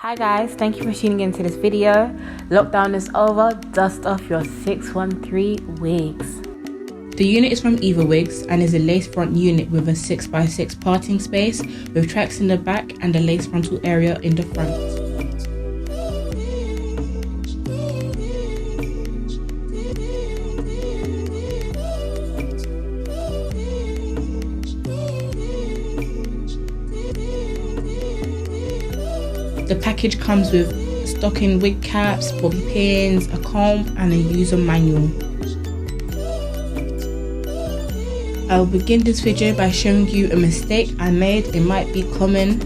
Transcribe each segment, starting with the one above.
Hi guys, thank you for tuning into this video. Lockdown is over, dust off your 613 wigs. The unit is from EvaWigs and is a lace front unit with a 6x6 parting space with tracks in the back and a lace frontal area in the front. The package comes with stocking wig caps, bobby pins, a comb and a user manual. I'll begin this video by showing you a mistake I made. It might be common.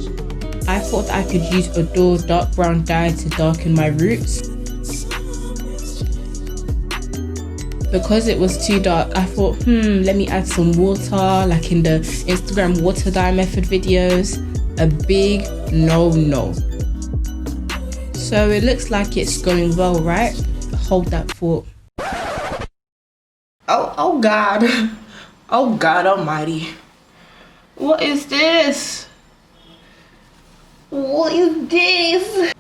I thought I could use a dull dark brown dye to darken my roots. Because it was too dark, I thought, let me add some water like in the Instagram water dye method videos. A big no. So it looks like it's going well, right? Hold that thought. Oh God. Oh God almighty. What is this? What is this?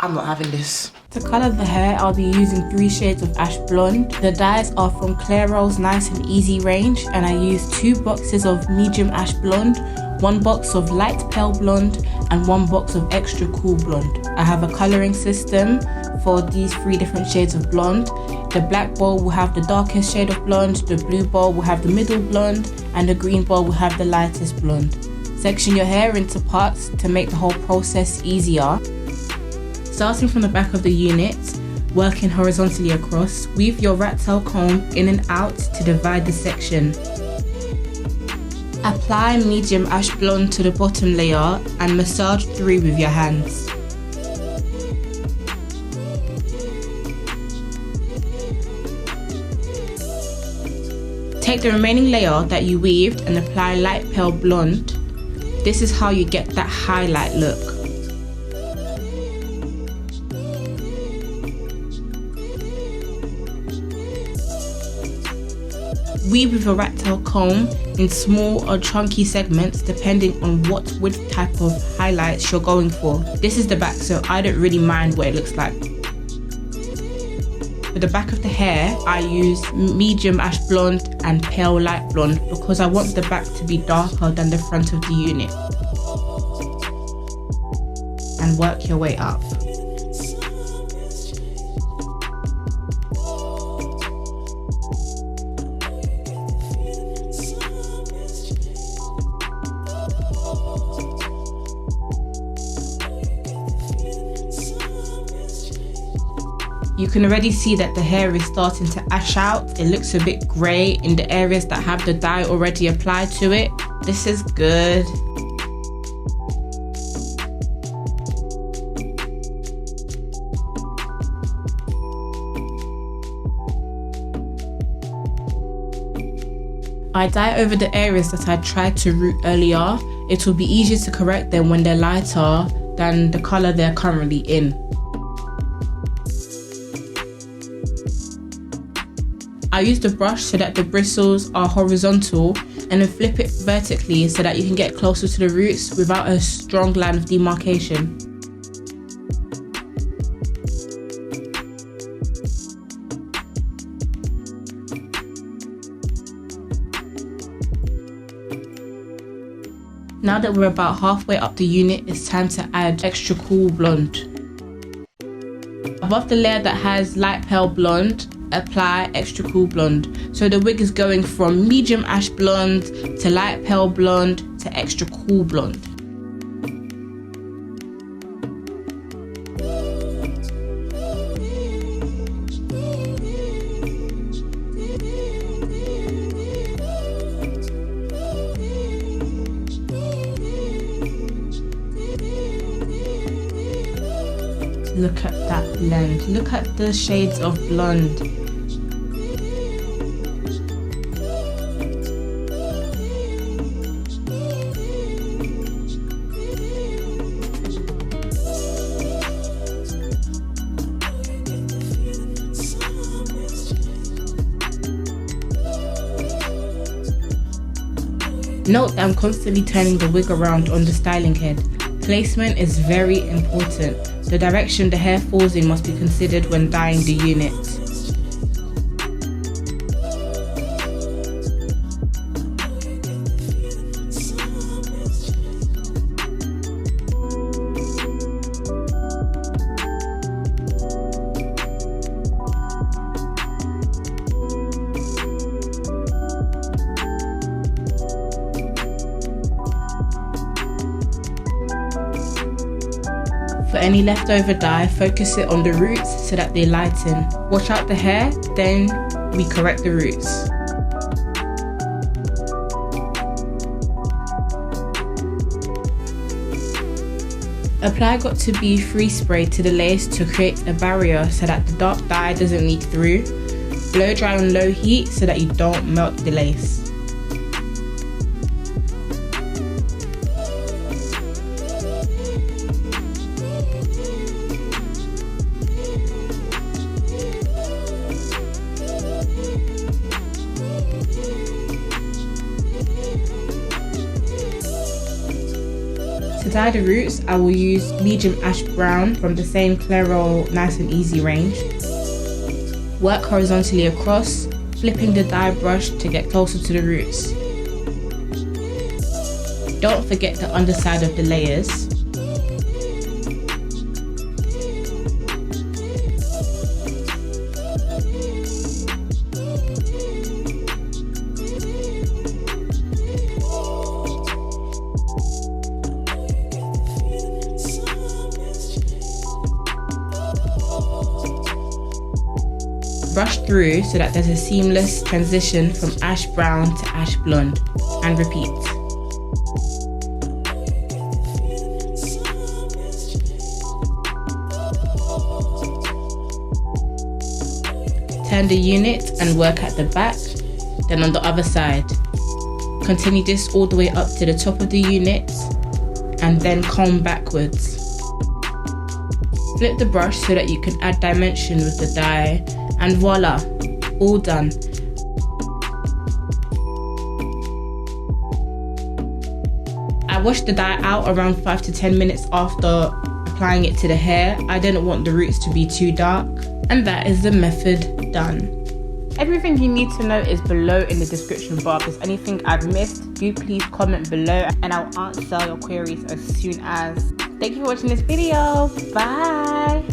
I'm not having this. To colour the hair, I'll be using 3 shades of ash blonde. The dyes are from Clairol's Nice and Easy range, and I use 2 boxes of medium ash blonde, 1 box of light pale blonde, and 1 box of extra cool blonde. I have a colouring system for these 3 different shades of blonde. The black bowl will have the darkest shade of blonde, the blue bowl will have the middle blonde, and the green bowl will have the lightest blonde. Section your hair into parts to make the whole process easier. Starting from the back of the unit, working horizontally across, weave your rat tail comb in and out to divide the section. Apply medium ash blonde to the bottom layer and massage through with your hands. Take the remaining layer that you weaved and apply light pale blonde. This is how you get that highlight look. Weave with a rat tail comb in small or chunky segments depending on what width type of highlights you're going for. This is the back, so I don't really mind what it looks like. For the back of the hair, I use medium ash blonde and pale light blonde because I want the back to be darker than the front of the unit. And work your way up. You can already see that the hair is starting to ash out. It looks a bit grey in the areas that have the dye already applied to it. This is good. I dye over the areas that I tried to root earlier. It will be easier to correct them when they're lighter than the colour they're currently in. I use the brush so that the bristles are horizontal and then flip it vertically so that you can get closer to the roots without a strong line of demarcation. Now that we're about halfway up the unit, it's time to add extra cool blonde. Above the layer that has light pale blonde, apply extra cool blonde. So the wig is going from medium ash blonde to light pale blonde to extra cool blonde. Look at that blend. Look at the shades of blonde. Note that I'm constantly turning the wig around on the styling head. Placement is very important. The direction the hair falls in must be considered when dyeing the unit. For any leftover dye, focus it on the roots so that they lighten. Wash out the hair, then we correct the roots. Apply got to be free spray to the lace to create a barrier so that the dark dye doesn't leak through. Blow dry on low heat so that you don't melt the lace. To dye the roots, I will use medium ash brown from the same Clairol Nice and Easy range. Work horizontally across, flipping the dye brush to get closer to the roots. Don't forget the underside of the layers. Brush through so that there's a seamless transition from ash brown to ash blonde, and repeat. Turn the unit and work at the back, then on the other side. Continue this all the way up to the top of the unit and then comb backwards. Flip the brush so that you can add dimension with the dye, and voila, all done. I washed the dye out around 5 to 10 minutes after applying it to the hair. I didn't want the roots to be too dark, and that is the method done. Everything you need to know is below in the description bar. If there's anything I've missed, do please comment below and I'll answer your queries as soon as. Thank you for watching this video. Bye.